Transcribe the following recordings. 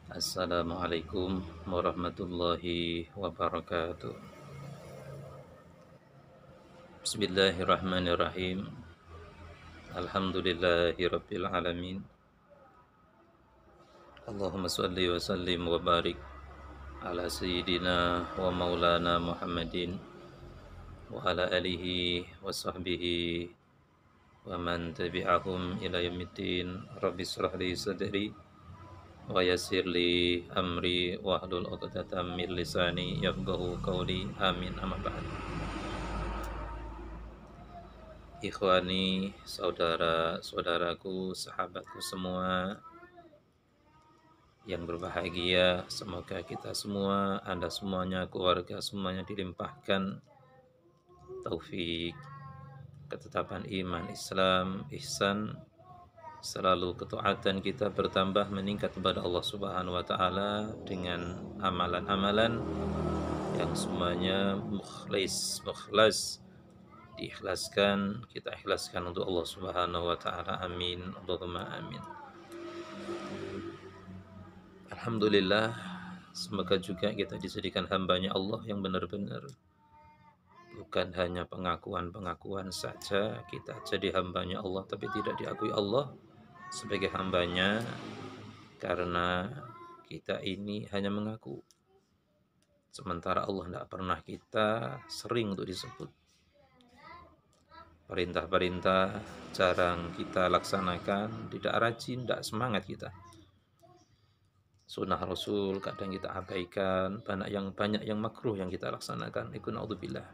Assalamualaikum warahmatullahi wabarakatuh. Bismillahirrahmanirrahim. Alhamdulillahirabbil alamin. Allahumma shalli wa sallim wa barik ala sayyidina wa maulana Muhammadin wa ala alihi wa sahbihi wa man tabi'ahum ila yaumiddin. Rabbi shrah li sadri wa yassir li amri wa hlul 'uqdatam min lisani yafqahu qawli. Amin. Amma ba'd. Ikhwani, saudara-saudaraku, sahabatku semua yang berbahagia, semoga kita semua, Anda semuanya, keluarga semuanya dilimpahkan taufik, ketetapan iman, Islam, ihsan, selalu ketaatan kita bertambah meningkat kepada Allah Subhanahu wa taala dengan amalan-amalan yang semuanya mukhlas diikhlaskan, kita ikhlaskan untuk Allah Subhanahu wa taala. Amin. Allahumma amin. Alhamdulillah, semoga juga kita dijadikan hambanya Allah yang benar-benar bukan hanya pengakuan-pengakuan saja kita jadi hambanya Allah, tapi tidak diakui Allah sebagai hambanya karena kita ini hanya mengaku, sementara Allah tidak pernah kita sering untuk disebut. Perintah-perintah jarang kita laksanakan, tidak rajin, tidak semangat kita. Sunnah Rasul kadang kita abaikan, banyak yang makruh yang kita laksanakan. Iku naudzubillah.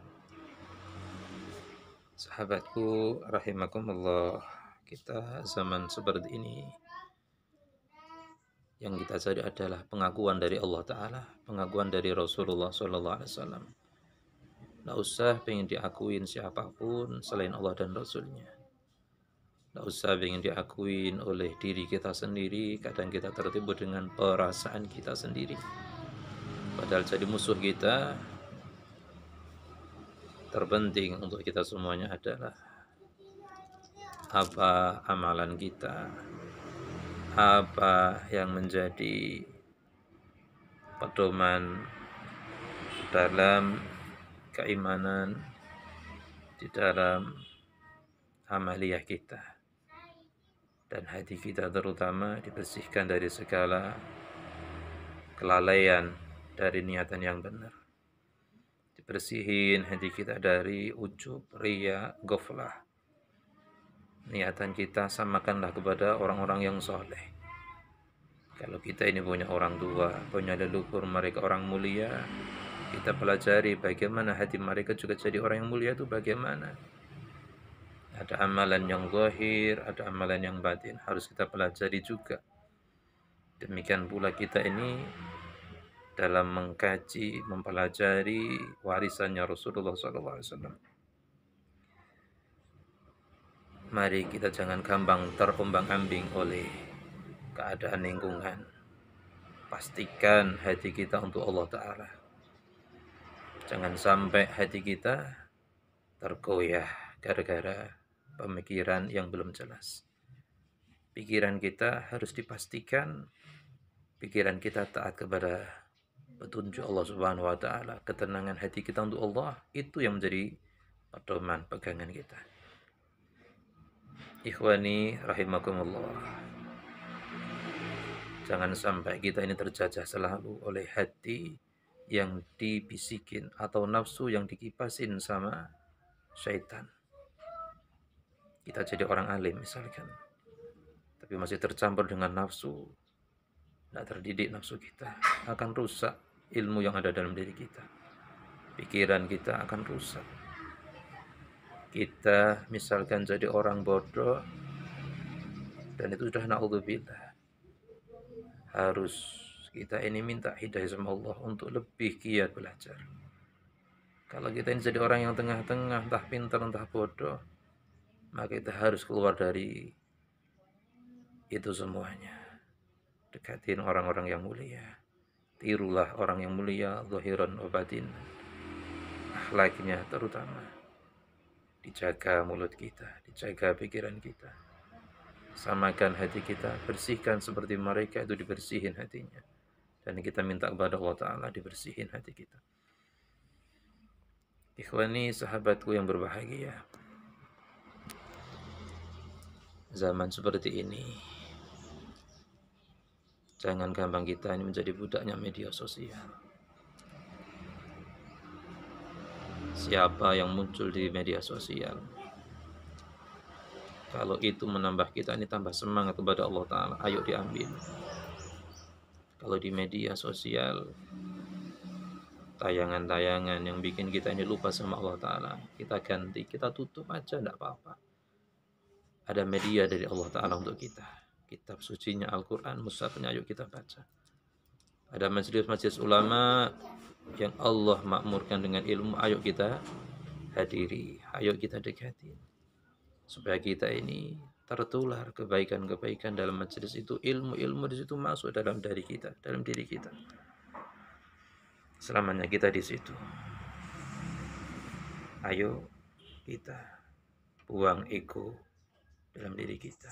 Sahabatku rahimakumullah, kita zaman seperti ini yang kita cari adalah pengakuan dari Allah Ta'ala, pengakuan dari Rasulullah SAW. Tidak usah pengen diakuin siapapun selain Allah dan Rasulnya. Tidak usah pengen diakuin oleh diri kita sendiri. Kadang kita tertipu dengan perasaan kita sendiri, padahal jadi musuh kita. Terpenting untuk kita semuanya adalah apa amalan kita, apa yang menjadi pedoman dalam keimanan, di dalam amaliyah kita, dan hati kita terutama dibersihkan dari segala kelalaian, dari niatan yang benar. Dibersihin hati kita dari ujub, riya, ghaflah. Niatan kita samakanlah kepada orang-orang yang soleh. Kalau kita ini punya orang tua, punya leluhur mereka orang mulia, kita pelajari bagaimana hati mereka juga jadi orang yang mulia itu bagaimana. Ada amalan yang zahir, ada amalan yang batin, harus kita pelajari juga. Demikian pula kita ini dalam mengkaji, mempelajari warisannya Rasulullah SAW. Mari kita jangan gampang terombang-ambing oleh keadaan lingkungan. Pastikan hati kita untuk Allah Ta'ala. Jangan sampai hati kita tergoyah gara-gara pemikiran yang belum jelas. Pikiran kita harus dipastikan, pikiran kita taat kepada petunjuk Allah Subhanahu wa taala. Ketenangan hati kita untuk Allah, itu yang menjadi pedoman pegangan kita. Ikhwani rahimakumullah, jangan sampai kita ini terjajah selalu oleh hati yang dibisikin atau nafsu yang dikipasin sama syaitan. Kita jadi orang alim misalkan, tapi masih tercampur dengan nafsu, tidak terdidik nafsu kita, akan rusak ilmu yang ada dalam diri kita. Pikiran kita akan rusak. Kita misalkan jadi orang bodoh, dan itu sudah na'udzubillah. Harus kita ini minta hidayah sama Allah untuk lebih giat belajar. Kalau kita ini jadi orang yang tengah-tengah, entah pintar entah bodoh, maka kita harus keluar dari itu semuanya. Dekatin orang-orang yang mulia, tirulah orang yang mulia zahiran wa batin. Akhlaknya terutama, dijaga mulut kita, dijaga pikiran kita, samakan hati kita, bersihkan seperti mereka itu dibersihin hatinya. Dan kita minta kepada Allah Ta'ala dibersihin hati kita. Ikhwani, sahabatku yang berbahagia, zaman seperti ini, jangan gampang kita ini menjadi budaknya media sosial. Siapa yang muncul di media sosial, kalau itu menambah kita ini tambah semangat kepada Allah Ta'ala, ayo diambil. Kalau di media sosial, tayangan-tayangan yang bikin kita ini lupa sama Allah Ta'ala, kita ganti, kita tutup aja, tidak apa-apa. Ada media dari Allah Ta'ala untuk kita. Kitab sucinya Al-Quran, mushafnya ayo kita baca. Ada majelis-majelis ulama yang Allah makmurkan dengan ilmu, ayo kita hadiri, ayo kita dekati. Supaya kita ini tertular kebaikan-kebaikan dalam majelis itu, ilmu-ilmu di situ masuk dalam diri kita, selamanya kita di situ. Ayo kita buang ego dalam diri kita,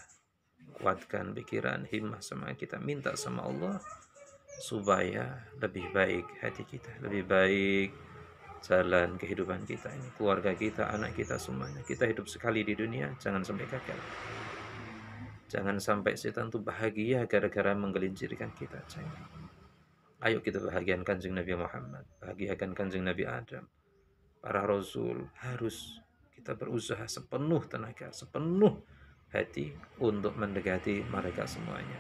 kuatkan pikiran, himmah semangat kita, minta sama Allah supaya lebih baik hati kita, lebih baik jalan kehidupan kita ini, keluarga kita, anak kita, semuanya. Kita hidup sekali di dunia, jangan sampai gagal. Jangan sampai setan itu bahagia gara-gara menggelincirkan kita. Jangan. Ayo kita bahagiakan Kanjeng Nabi Muhammad, bahagiakan Kanjeng Nabi Adam, para Rasul. Harus kita berusaha sepenuh tenaga, sepenuh hati untuk mendekati mereka semuanya.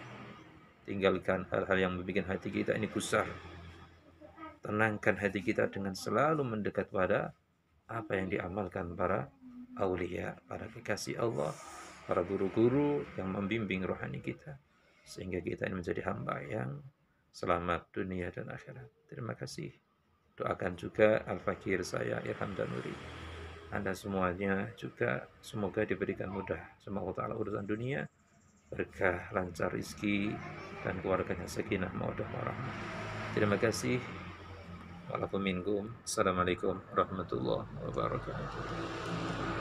Tinggalkan hal-hal yang membuat hati kita ini gusar. Tenangkan hati kita dengan selalu mendekat pada apa yang diamalkan para aulia, para kekasih Allah, para guru-guru yang membimbing rohani kita, sehingga kita ini menjadi hamba yang selamat dunia dan akhirat. Terima kasih. Doakan juga Al-Fakir saya, Irham Danuri. Anda semuanya juga semoga diberikan mudah sama Allah Ta'ala urusan dunia, berkah, lancar rezeki, dan keluarganya sakinah, mawaddah, warahmah. Terima kasih. Wa'alaikum. Assalamualaikum warahmatullahi wabarakatuh.